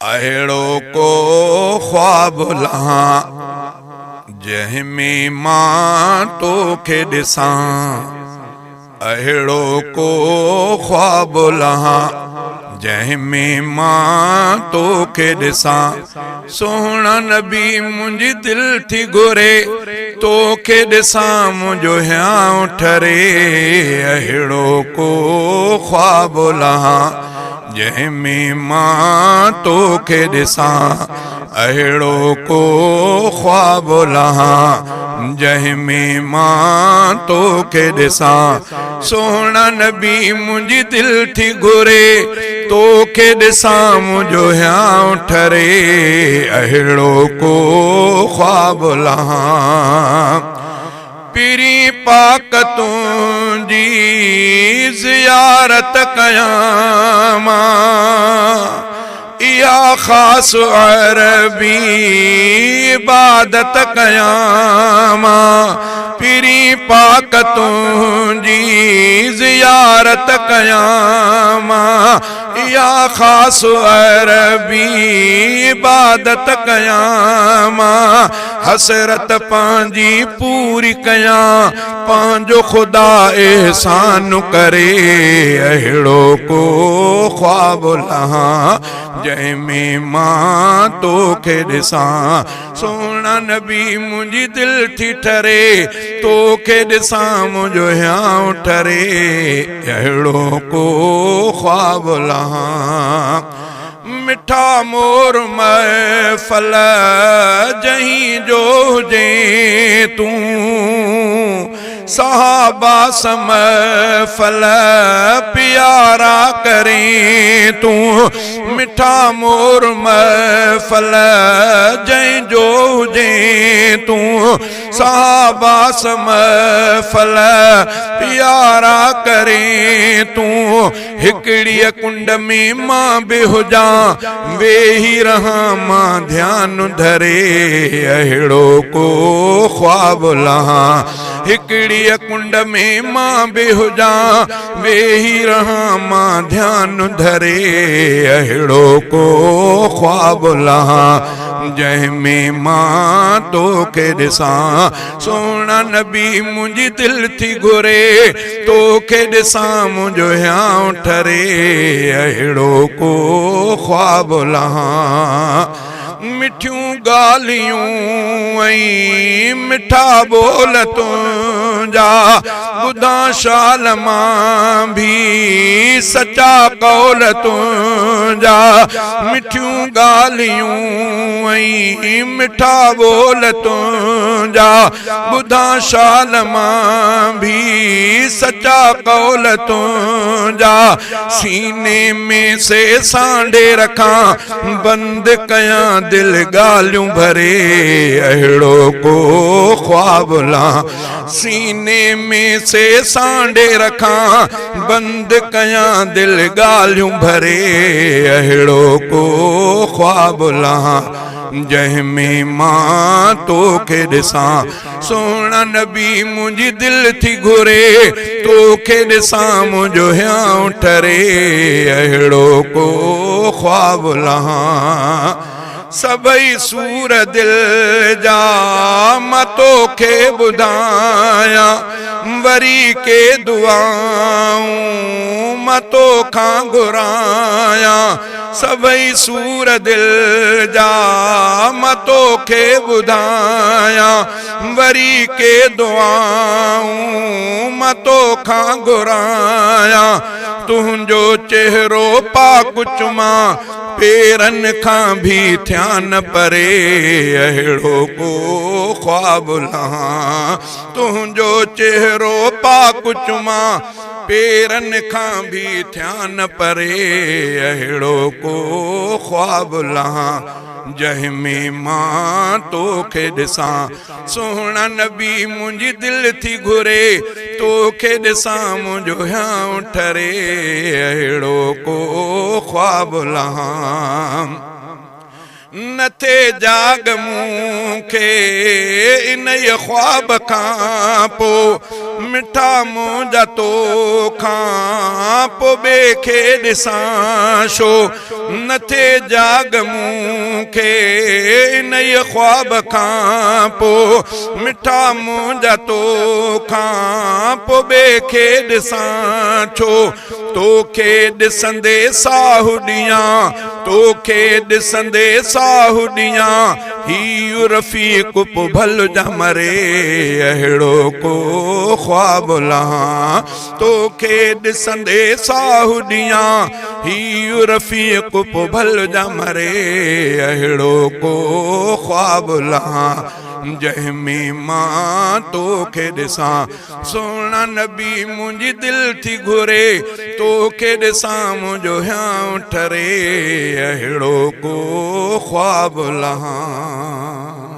अहिड़ो को ख्वाब लहां जंहिंमें मां तोखे ॾिसां। अहिड़ो को ख्वाब लहां जंहिंमें मां तोखे ॾिसां। सोहणा नबी मुंहिंजी दिलि थी घुरे तोखे ॾिसां मुंहिंजो हियां ठरे। अहिड़ो को ख्वाब लहां जंहिंमें मां तोखे ॾिसां। अहिड़ो को ख्वाब लहां जंहिंमें मां तोखे ॾिसां। सोहणा नबी मुंहिंजी दिलि थी घुरे तोखे ॾिसां मुंहिंजो हियां ठरे। अहिड़ो को ख्वाब लहां पीरी पाक तुंहिंजी ज़ियारत कयां मां। इहा ख़ासि अरबी इबादत कयां मां। पीरी पाक तुंहिंजी ज़ियारत कयां मां। इहा ख़ासि अरबी इबादत कयां मां। हसरत पंहिंजी पूरी कयां पंहिंजो ख़ुदा एहसान करे। अहिड़ो को ख्वाब लहां जंहिंमें मां तोखे ॾिसां। सोहणा नबी मुंहिंजी दिलि थी ठरे तोखे ॾिसां मुंहिंजो हियां ठरे। अहिड़ो को ख्वाब लहां मिठा मोर महफ़ल जहीं जो हुजे तूं। सहाबा महफ़ल प्यारा करें तूं। मिठा मोर महफ़ल जहीं जो हुजे तूं। सहाबा महफ़ल प्यारा करें तूं। हिकिड़ीअ कुंड में मां बि हुजां वेही रहां मां ध्यानु धरे। अहिड़ो को ख्वाब लहां हिकिड़ीअ कुंड में मां बि हुजां वेही रहां मां ध्यानु धरे। अहिड़ो को ख्वाब लहां जंहिंमें मां तोखे ॾिसां। सोहणा नबी मुंहिंजी दिलि थी घुरे तोखे ॾिसां मुंहिंजो हियां ठरे। अहिड़ो को ख्वाब लहां मिठियूं ॻाल्हियूं ऐं मिठा बोल तुंहिंजा ॿुधां शाल मां भी सचा कौल तुंहिंजा। मिठियूं ॻाल्हियूं ऐं मिठा बोल तुंहिंजा ॿुधां शाल मां भी सचा कौल तुंहिंजा। सीने में से सांडे रखां बंदि कयां दिल ॻाल्हियूं भरे। अहिड़ो को ख्वाब लहां सीने में से सांडे रखां बंदि कयां दिल ॻाल्हियूं भरे। अहिड़ो को ख्वाब लहां जंहिंमें मां तोखे ॾिसां। सोहणा नबी मुंहिंजी दिलि थी घुरे तोखे ॾिसां मुंहिंजो हियां ठरे। अहिड़ो को ख्वाब लहां सभई सूर दिल जा मां तोखे ॿुधायां। वरी के दुआऊं मां तोखां घुरायां। सभई सूर दिल जा मां तोखे ॿुधायां। वरी के दुआऊं मां तोखां घुरायां। तुंहिंजो चेहरो पाक चुमां पेरनि खां भी थियान परे। अहिड़ो को ख्वाब लहां तुंहिंजो चेहरो पाक चुमां पेरनि खां भी थियान परे। अहिड़ो को ख्वाब लहां जंहिंमें मां तोखे ॾिसां। सोहणा नबी मुंहिंजी दिलि थी घुरे तोखे ॾिसां मुंहिंजो हियां ठरे। अहिड़ो को ख्वाब लहां नथे जाग मूंखे इन ख्वाब खां पो मिठा मुंहिंजा तोखां पो ॿिए खे ॾिसां छो नथे जाग मूंखे इन ख्वाब खां पो मिठा मुंहिंजा तोखां पो ॿिए खे ॾिसां छो तोखे ॾिसंदे साहु ॾियां तोखे ॾिसंदे साहु ॾियां हीउ रफ़ीक़ पो भल जा मरे अहिड़ो को ख्वाब लहां तोखे ॾिसंदे साहु ॾियां हीउ रफ़ीक़ पो भल जा मरे अहिड़ो को ख्वाब लहां जंहिंमें मां तोखे ॾिसां सोना नबी मुंहिंजी दिलि थी घुरे तोखे ॾिसां मुंहिंजो हियां ठरे अहिड़ो को ख्वाब लहां।